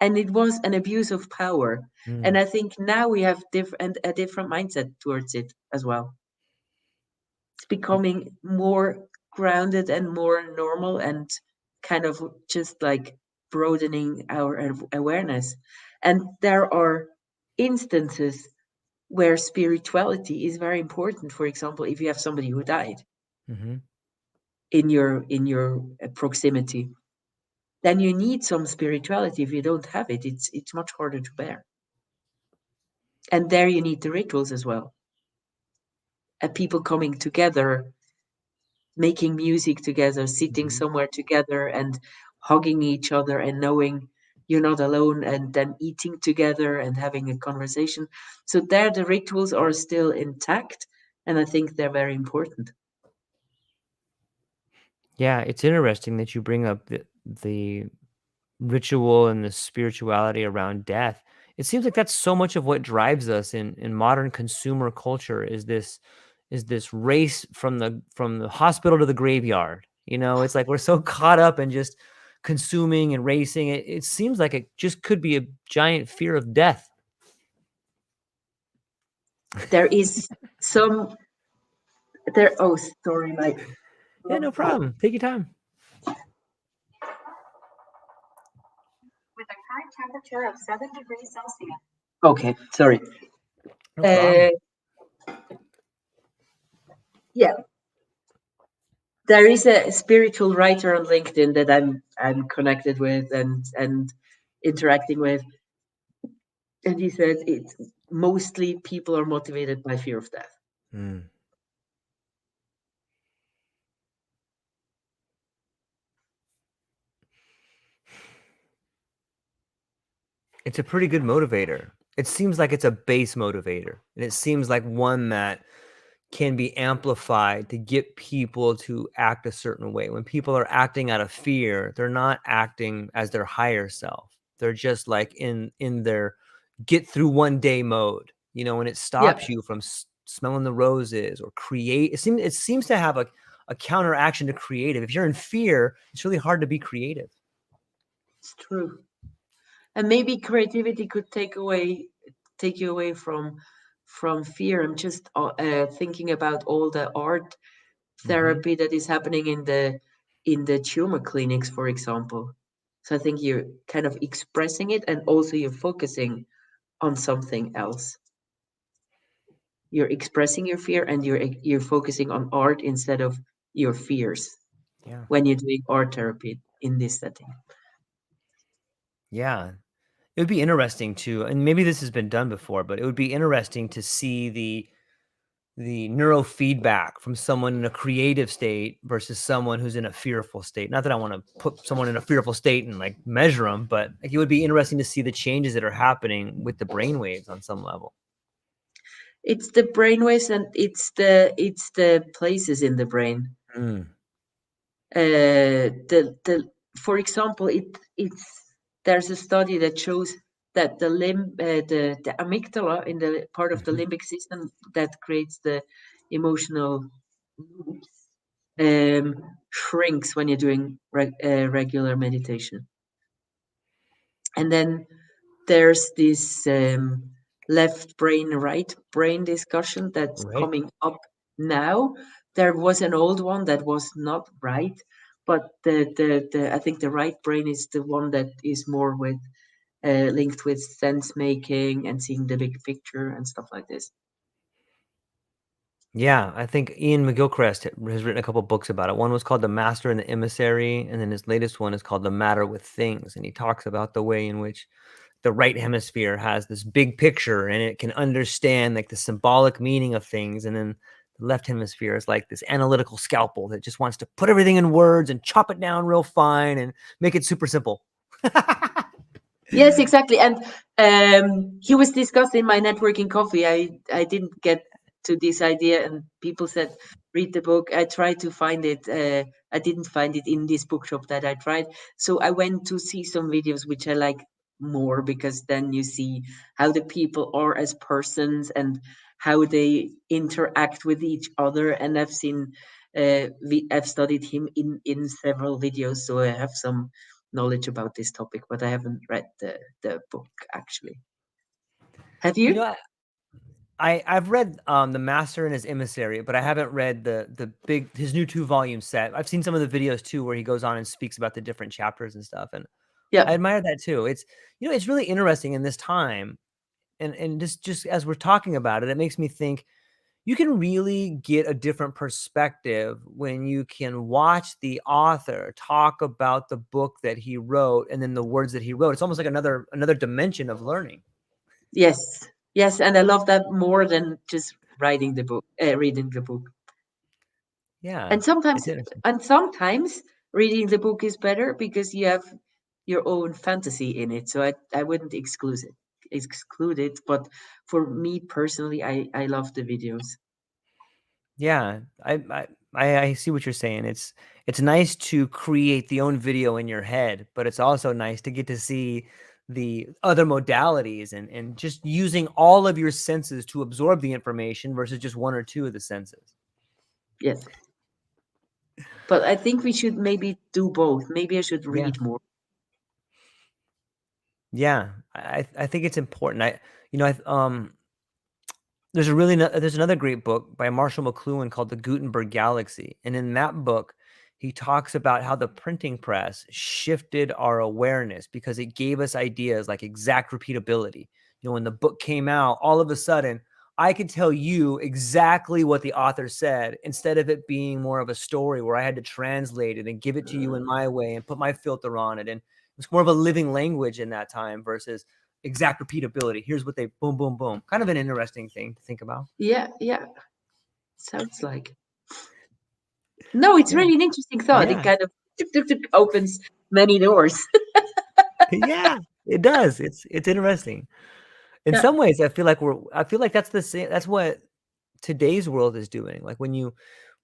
And it was an abuse of power. And
mm,
I think now we have a different mindset towards it as well. It's becoming more grounded and more normal and kind of just like broadening our awareness. And there are instances where spirituality is very important. For example, if you have somebody who died
hmm.
in your proximity, then you need some spirituality. If you don't have it, it's much harder to bear. And there you need the rituals as well. And people coming together, making music together, sitting
Hmm.
somewhere together and hugging each other and knowing you're not alone, and then eating together and having a conversation. So there the rituals are still intact, and I think they're very important.
Yeah, it's interesting that you bring up the ritual and the spirituality around death. It seems like that's so much of what drives us in modern consumer culture is this race from the hospital to the graveyard. It's like we're so caught up in just consuming and racing. It seems like it just could be a giant fear of death.
There is some there. Oh, sorry, my
Yeah, no problem. Take your time.
with a current temperature of 7 degrees Celsius. Okay, sorry.
No
Uh,
problem.
yeah, there is a spiritual writer on LinkedIn that I'm connected with and interacting with, and he said it's mostly people are motivated by fear of death.
Mm. It's a pretty good motivator. It seems like it's a base motivator, and it seems like one that can be amplified to get people to act a certain way. When people are acting out of fear, they're not acting as their higher self. They're just like in their get through one day mode. When it
Yeah,
stops you from smelling the roses or create. It seems to have a counteraction to creative. If you're in fear, it's really hard to be creative.
it's true. And maybe creativity could take you away from fear. I'm just thinking about all the art
Hmm.
therapy that is happening in the tumor clinics, for example. So I think you're kind of expressing it, and also you're focusing on something else. You're expressing your fear, and you're focusing on art instead of your fears
Yeah.
when you're doing art therapy in this setting.
Yeah. It would be interesting to, and maybe this has been done before, but it would be interesting to see the neurofeedback from someone in a creative state versus someone who's in a fearful state. Not that I want to put someone in a fearful state and like measure them, but like, it would be interesting to see the changes that are happening with the brainwaves on some level.
It's the brainwaves, and it's the places in the brain. The for example, there's a study that shows that the amygdala in the part of the limbic system that creates the emotional loops shrinks when you're doing regular meditation. And then there's this left brain, right brain discussion that's coming up now. There was an old one that was not right, but the I think the right brain is the one that is more with linked with sense making and seeing the big picture and stuff like this.
Yeah, I think Ian McGilchrist has written a couple books about it. One was called The Master and the Emissary, and then his latest one is called The Matter with Things. And he talks about the way in which the right hemisphere has this big picture and it can understand like the symbolic meaning of things. And then the left hemisphere is like this analytical scalpel that just wants to put everything in words and chop it down real fine and make it super simple.
Yes, exactly. And he was discussing my networking coffee. I didn't get to this idea, and people said, read the book. I tried to find it. I didn't find it in this bookshop that I tried. So I went to see some videos, which I like more, because then you see how the people are as persons and how they interact with each other. And I've seen, I've studied him in several videos, so I have some knowledge about this topic, but I haven't read the book actually. Have you?
You know, I've read The Master and His Emissary, but I haven't read his new 2-volume set. I've seen some of the videos too where he goes on and speaks about the different chapters and stuff, and
Yeah.
I admire that too. It's it's really interesting in this time, and just as we're talking about it, it makes me think you can really get a different perspective when you can watch the author talk about the book that he wrote and then the words that he wrote. It's almost like another dimension of learning.
Yes. Yes, and I love that more than just reading the book.
Yeah,
And sometimes,
it's interesting.
reading the book is better because you have your own fantasy in it. So I wouldn't exclude it, but for me personally, I love the videos.
Yeah, I see what you're saying. It's nice to create the own video in your head, but it's also nice to get to see the other modalities and just using all of your senses to absorb the information versus just one or two of the senses.
Yes. But I think we should maybe do both. Maybe I should
Yeah.
read more.
Yeah, I think it's important. There's another great book by Marshall McLuhan called The Gutenberg Galaxy, and in that book, he talks about how the printing press shifted our awareness because it gave us ideas like exact repeatability. When the book came out, all of a sudden, I could tell you exactly what the author said instead of it being more of a story where I had to translate it and give it to you in my way and put my filter on it. And it's more of a living language in that time versus exact repeatability. Here's what they boom, boom, boom. Kind of an interesting thing to think about.
Yeah, yeah. Sounds like. No, it's
Yeah.
really an interesting thought. It
Yeah.
kind of opens many doors.
Yeah, it does. It's interesting. In
Yeah.
some ways, I feel like that's the same. That's what today's world is doing. Like when you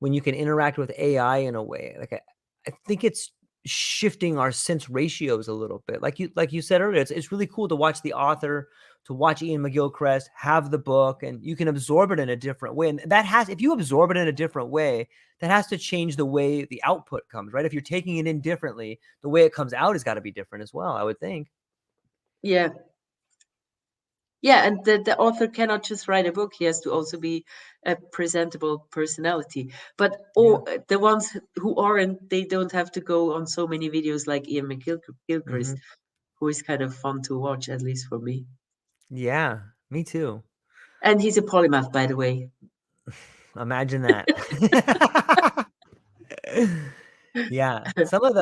can interact with AI in a way, like I think it's shifting our sense ratios a little bit. Like you said earlier, it's really cool to watch the author, to watch Ian McGilchrist have the book, and you can absorb it in a different way. And if you absorb it in a different way, that has to change the way the output comes, right? If you're taking it in differently, the way it comes out has got to be different as well, I would think.
Yeah. Yeah, and the author cannot just write a book. He has to also be a presentable personality. But
Yeah.
the ones who aren't, they don't have to go on so many videos like Ian
Mm-hmm.
McGilchrist, who is kind of fun to watch, at least for me.
Yeah, me too.
And he's a polymath, by the way.
Imagine that. Yeah, some of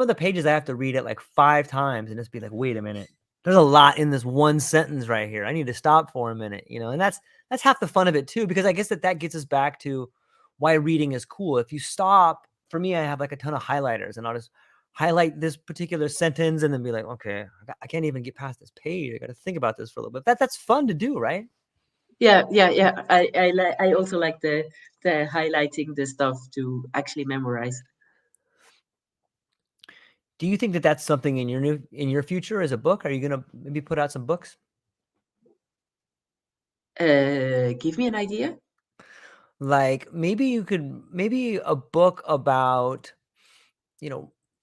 the pages I have to read it like 5 times and just be like, wait a minute, there's a lot in this one sentence right here. I need to stop for a minute, and that's half the fun of it too, because I guess that gets us back to why reading is cool. If you stop, for me, I have like a ton of highlighters, and I'll just highlight this particular sentence and then be like, okay, I can't even get past this page. I got to think about this for a little bit. That's fun to do, right?
Yeah. I also like the highlighting the stuff to actually memorize.
Do you think that that's something in your future as a book? Are you gonna maybe put out some books?
Give me an idea.
Like maybe a book about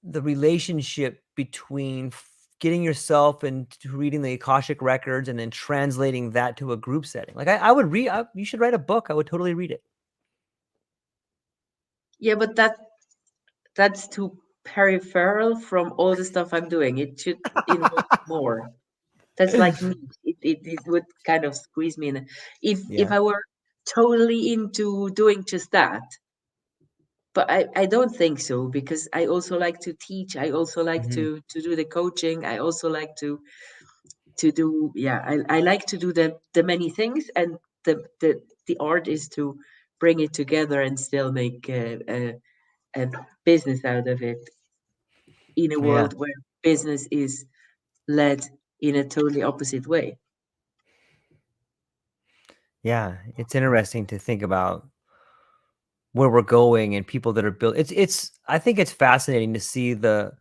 the relationship between getting yourself into reading the Akashic records and then translating that to a group setting. Like I would read. You should write a book. I would totally read it.
Yeah, but that's too peripheral from all the stuff I'm doing. It should involve more. That's like me. It would kind of squeeze me in. If
Yeah.
I were totally into doing just that, but I don't think so, because I also like to teach. I also like
Mhm.
to do the coaching. I also like to do, yeah, I like to do the many things, and the art is to bring it together and still make a business out of it in a
Yeah.
world where business is led in a totally opposite way.
Yeah. It's interesting to think about where we're going and people that are built. It's I think it's fascinating to see the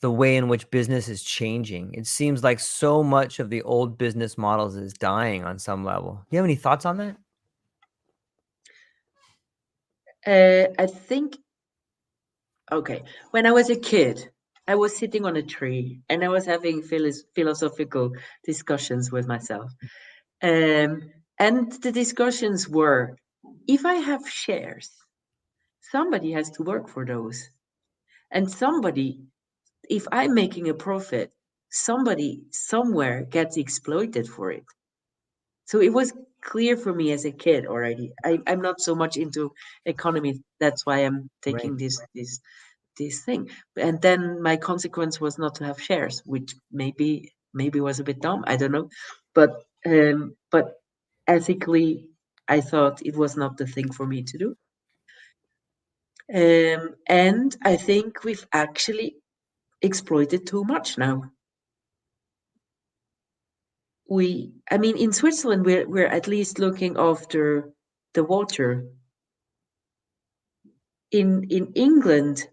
way in which business is changing. It seems like so much of the old business models is dying on some level. You have any thoughts on that?
I think, okay, when I was a kid, I was sitting on a tree and I was having philosophical discussions with myself. And the discussions were, if I have shares, somebody has to work for those. And somebody, if I'm making a profit, somebody somewhere gets exploited for it. So it was clear for me as a kid already. I'm not so much into economy. That's why I'm
Right.
taking this thing. And then my consequence was not to have shares, which maybe was a bit dumb. I don't know, but ethically, I thought it was not the thing for me to do. And I think we've actually exploited too much now. I mean, in Switzerland, we're at least looking after the water. In England,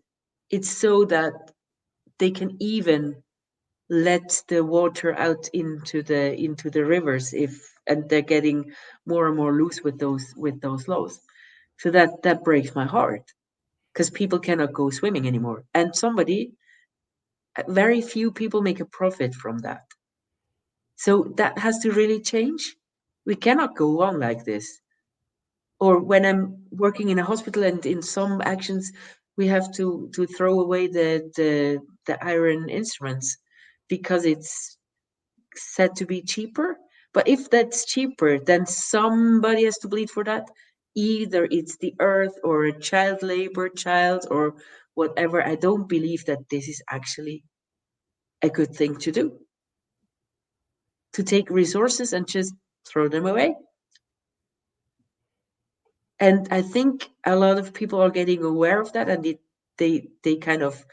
it's so that they can even let the water out into the rivers, if and they're getting more and more loose with those laws. So that breaks my heart, because people cannot go swimming anymore, and very few people make a profit from that. So that has to really change. We cannot go on like this. Or when I'm working in a hospital, and in some actions we have to throw away the iron instruments because it's said to be cheaper. But if that's cheaper, then somebody has to bleed for that. Either it's the earth or a child labor child or whatever. I don't believe that this is actually a good thing to do, to take resources and just throw them away. And I think a lot of people are getting aware of that, and they kind of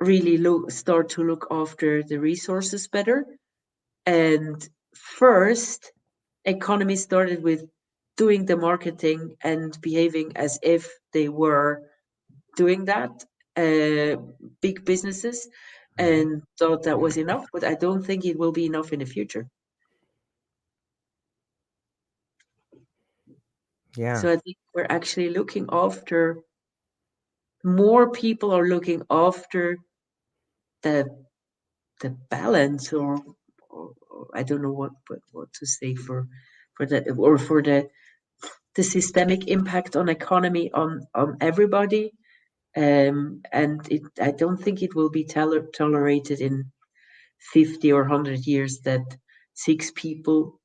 really start to look after the resources better. And first, economy started with doing the marketing and behaving as if they were doing that, uh, big businesses,
Mhm.
and thought that was enough. But I don't think it will be enough in the future.
Yeah.
So I think we're actually looking after, more people are looking after the the balance, or I don't know what to say for that, or for the systemic impact on economy on everybody. And I don't think it will be tolerated in 50 or 100 years that six people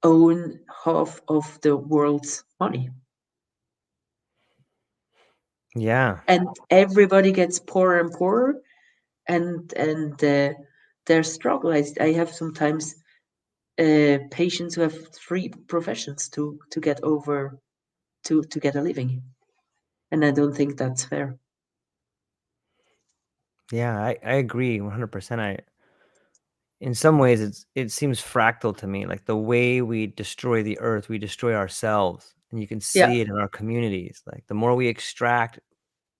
own half of the world's money,
Yeah.
and everybody gets poorer and poorer, and their struggle. I have sometimes patients who have three professions to get over to get a living, and I don't think that's fair.
Yeah, I agree 100%. In some ways, it seems fractal to me. Like the way we destroy the earth, we destroy ourselves, and you can
Yeah,
see it in our communities. Like the more we extract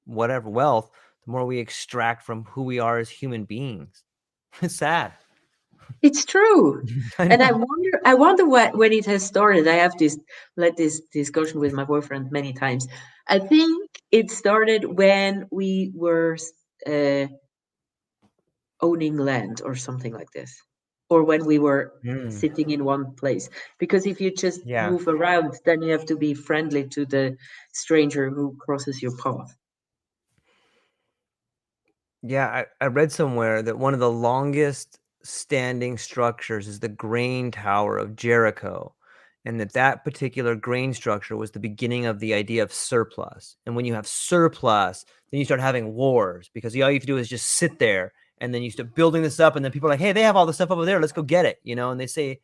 whatever wealth, the more we extract from who we are as human beings. It's sad.
it's true.
I
And
know.
I wonder what when it has started. I have this discussion with my boyfriend many times. I think it started when we were uh, owning land or something like this, or when we were
Mm,
sitting in one place. Because if you just
yeah.
move around, then you have to be friendly to the stranger who crosses your path.
Yeah, I read somewhere that one of the longest standing structures is the Grain Tower of Jericho, and that particular grain structure was the beginning of the idea of surplus. And when you have surplus, then you start having wars because all you have to do is just sit there, and then you start building this up, and then people are like, "Hey, they have all this stuff over there. Let's go get it," And they say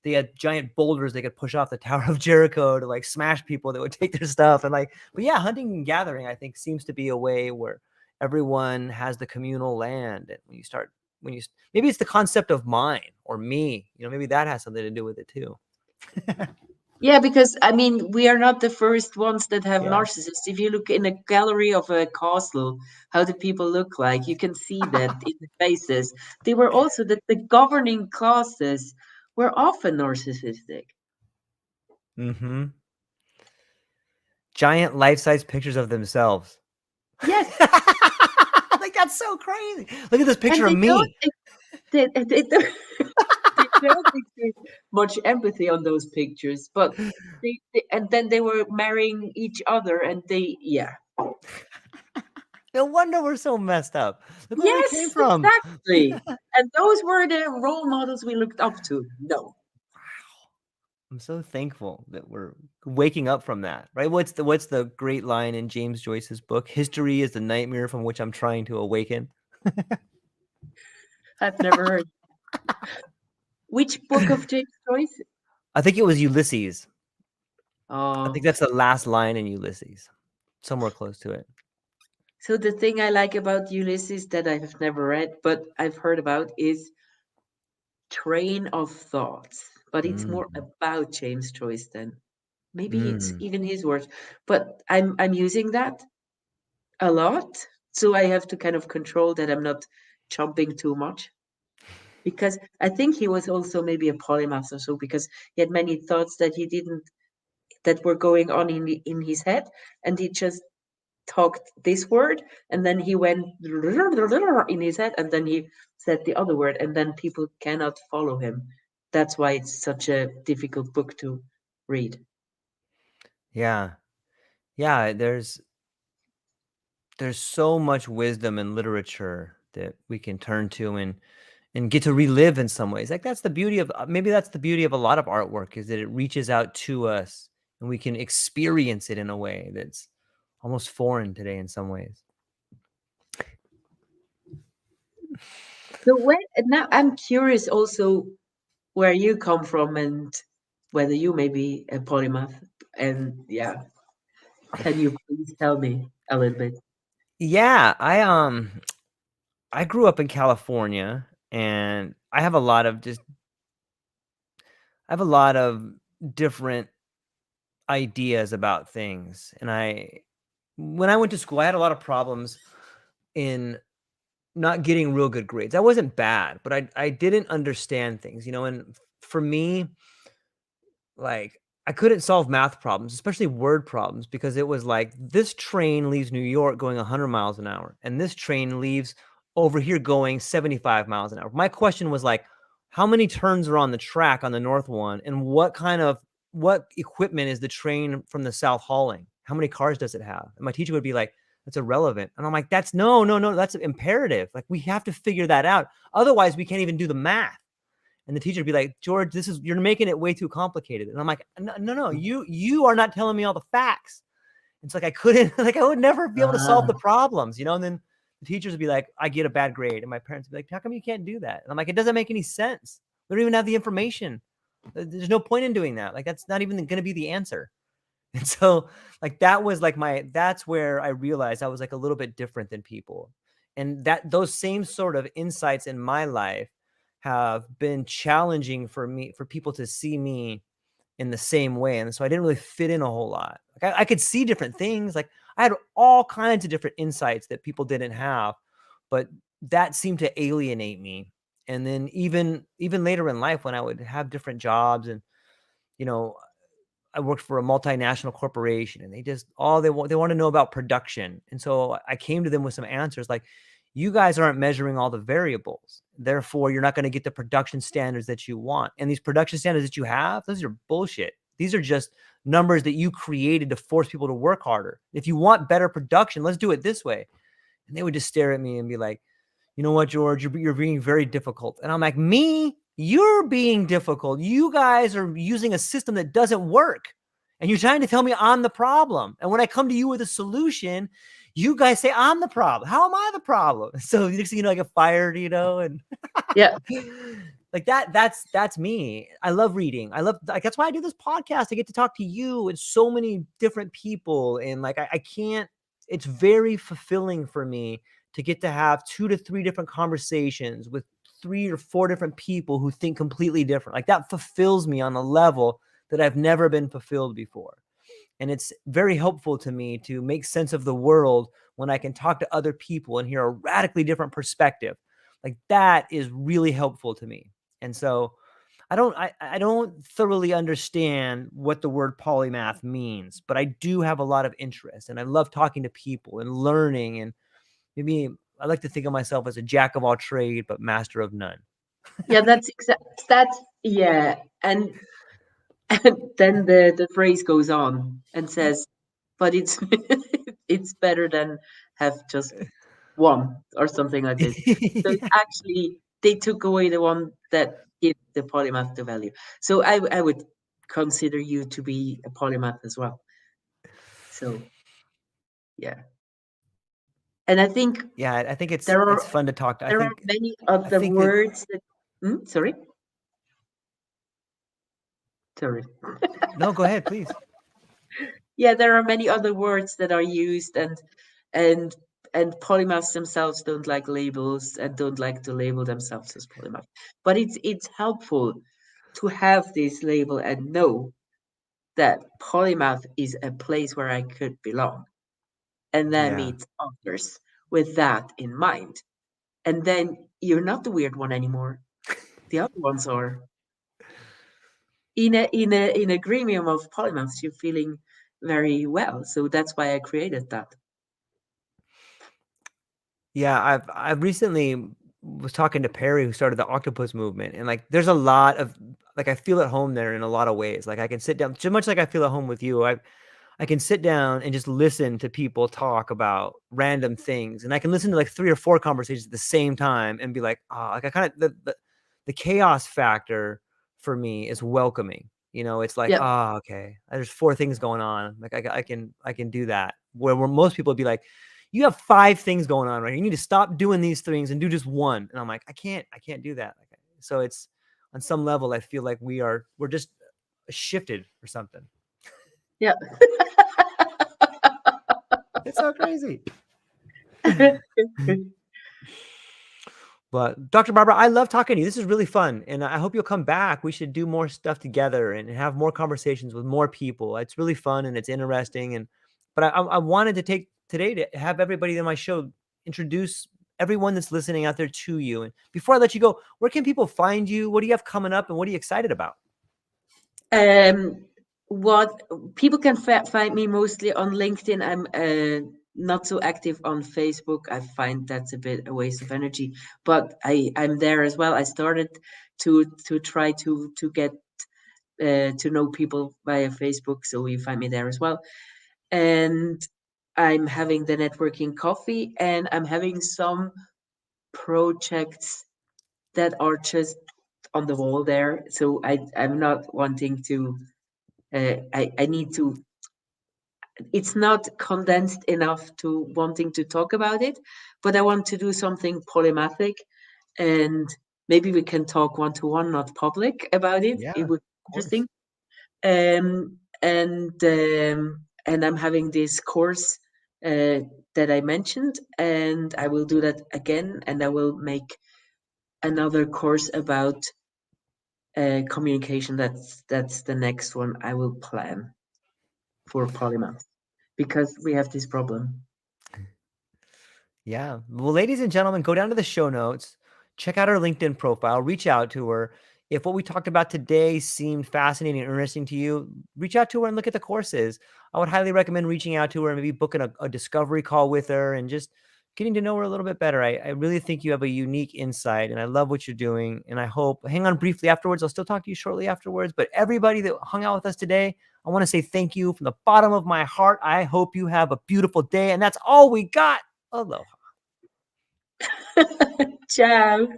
they had giant boulders they could push off the Tower of Jericho to like smash people that would take their stuff, and like, but yeah, hunting and gathering, I think, seems to be a way where everyone has the communal land. And when you maybe it's the concept of mine or me, maybe that has something to do with it too.
Yeah, because I mean, we are not the first ones that have
Yeah.
narcissists. If you look in a gallery of a castle, how do people look like? You can see that in the faces. They were also that the governing classes were often narcissistic.
Mm-hmm. Giant life-size pictures of themselves.
Yes,
Like that's so crazy. Look at this
and
picture of
they don't
me.
they don't they don't exert much empathy on those pictures, but and then they were marrying each other, and they yeah.
No wonder we're so messed up. Look where we came
Yes,
from.
exactly. And those were the role models we looked up to. No.
I'm so thankful that we're waking up from that, right? What's the great line in James Joyce's book? History is the nightmare from which I'm trying to awaken.
I've never heard. Which book of James Joyce?
I think it was Ulysses. I think
Oh,
that's the last line in Ulysses, somewhere close to it.
so the thing I like about Ulysses that I have never read, but I've heard about is train of thoughts. But it's more
Mm,
about James Joyce than maybe it's
mm.
even his words. But I'm using that a lot. So I have to kind of control that I'm not jumping too much. Because I think he was also maybe a polymath or so, because he had many thoughts that he didn't that were going on in his head, and he just talked this word, and then he went in his head, and then he said the other word, and then people cannot follow him. That's why it's such a difficult book to read.
Yeah, yeah. There's so much wisdom in literature that we can turn to and get to relive in some ways. Like that's the beauty of maybe that's the beauty of a lot of artwork is that it reaches out to us and we can experience it in a way that's almost foreign today in some ways.
So when now I'm curious also where you come from and whether you may be a polymath. And yeah, can you please tell me a little bit?
Yeah, I grew up in California and I have a lot of different ideas about things. And when I went to school, I had a lot of problems in not getting real good grades. I wasn't bad, but I didn't understand things, and for me, like I couldn't solve math problems, especially word problems, because it was like this train leaves New York going 100 miles an hour, and this train leaves over here going 75 miles an hour. My question was like, how many turns are on the track on the north one, and what equipment is the train from the south hauling? How many cars does it have? And my teacher would be like, that's irrelevant. And I'm like, that's no, no, no, that's imperative. Like we have to figure that out. Otherwise, we can't even do the math. And the teacher would be like, George, you're making it way too complicated. And I'm like, no, no, no, you are not telling me all the facts. It's like I couldn't, like I would never be able to solve
Ah,
the problems, And then the teachers would be like, I get a bad grade. And my parents would be like, how come you can't do that? And I'm like, it doesn't make any sense. We don't even have the information. There's no point in doing that. Like, that's not even going to be the answer. And so like, that was like that's where I realized I was like a little bit different than people. And that those same sort of insights in my life have been challenging for people to see me in the same way. And so I didn't really fit in a whole lot. Like, I could see different things. Like, I had all kinds of different insights that people didn't have, but that seemed to alienate me. And then even later in life, when I would have different jobs, and I worked for a multinational corporation, and they want to know about production. And so I came to them with some answers like, you guys aren't measuring all the variables. Therefore, you're not going to get the production standards that you want. And these production standards that you have, those are bullshit. These are just numbers that you created to force people to work harder. If you want better production, let's do it this way. And they would just stare at me and be like, you know what, George, you're being very difficult. And I'm like, me? You're being difficult. You guys are using a system that doesn't work. And you're trying to tell me I'm the problem. And when I come to you with a solution, you guys say I'm the problem. How am I the problem? So next thing you know, I get fired, and
Yeah.
like that's me. I love reading. That's why I do this podcast. I get to talk to you and so many different people. And like, I can't, it's very fulfilling for me to get to have 2 to 3 different conversations with 3 or 4 different people who think completely different. Like, that fulfills me on a level that I've never been fulfilled before. And it's very helpful to me to make sense of the world when I can talk to other people and hear a radically different perspective. Like, that is really helpful to me. And so I don't thoroughly understand what the word polymath means, but I do have a lot of interest, and I love talking to people and learning. And maybe I like to think of myself as a jack of all trade, but master of none.
Yeah, yeah. And then the phrase goes on and says, but it's it's better than have just one or something like this. So it's actually, they took away the one that gives the polymath the value. So I would consider you to be a polymath as well. So yeah. And I think
Yeah, I think it's
there are
fun to talk to.
there are many
I
other
think that
words that sorry. Sorry.
no, go ahead, please.
Yeah, there are many other words that are used, and polymaths themselves don't like labels and don't like to label themselves as polymath. But it's helpful to have this label and know that polymath is a place where I could belong, and then
Yeah.
meet others with that in mind. And then you're not the weird one anymore. The other ones are. In a gremium of polymaths, you're feeling very well. So that's why I created that.
Yeah, I've recently was talking to Perry, who started the octopus movement, and like, there's a lot of, like, I feel at home there in a lot of ways. Like, I can sit down, just much like I feel at home with you. I can sit down and just listen to people talk about random things, and I can listen to like 3 or 4 conversations at the same time and be like, like, I kind of the chaos factor for me is welcoming. It's like,
Yeah.
okay, there's 4 things going on. Like, I can do that. Where most people would be like, you have 5 things going on, right? You need to stop doing these things and do just one. And I'm like, I can't do that. So it's, on some level, I feel like we're just shifted or something.
Yeah.
It's so crazy. But Dr. Barbara, I love talking to you. This is really fun. And I hope you'll come back. We should do more stuff together and have more conversations with more people. It's really fun and it's interesting. But I wanted to take today to have everybody on my show introduce everyone that's listening out there to you. And before I let you go, where can people find you? What do you have coming up, and what are you excited about?
What people can find me mostly on LinkedIn. I'm not so active on Facebook. I find that's a bit a waste of energy, but I'm there as well. I started to try to get to know people via Facebook, so you find me there as well. And I'm having the networking coffee, and I'm having some projects that are just on the wall there. So I'm not wanting to. I need to it's not condensed enough to wanting to talk about it, but I want to do something polymathic, and maybe we can talk one-to-one, not public, about it.
Yeah,
It
of
would be
course.
interesting. And I'm having this course that I mentioned, and I will do that again, and I will make another course about communication. That's the next one I will plan for Polymath, because we have this problem.
Yeah. Well, ladies and gentlemen, go down to the show notes, check out her LinkedIn profile, reach out to her. If what we talked about today seemed fascinating and interesting to you, reach out to her and look at the courses. I would highly recommend reaching out to her and maybe booking a discovery call with her and just getting to know her a little bit better. I really think you have a unique insight and I love what you're doing. And I hope, hang on briefly afterwards, I'll still talk to you shortly afterwards. But everybody that hung out with us today, I want to say thank you from the bottom of my heart. I hope you have a beautiful day. And that's all we got. Aloha.
Ciao.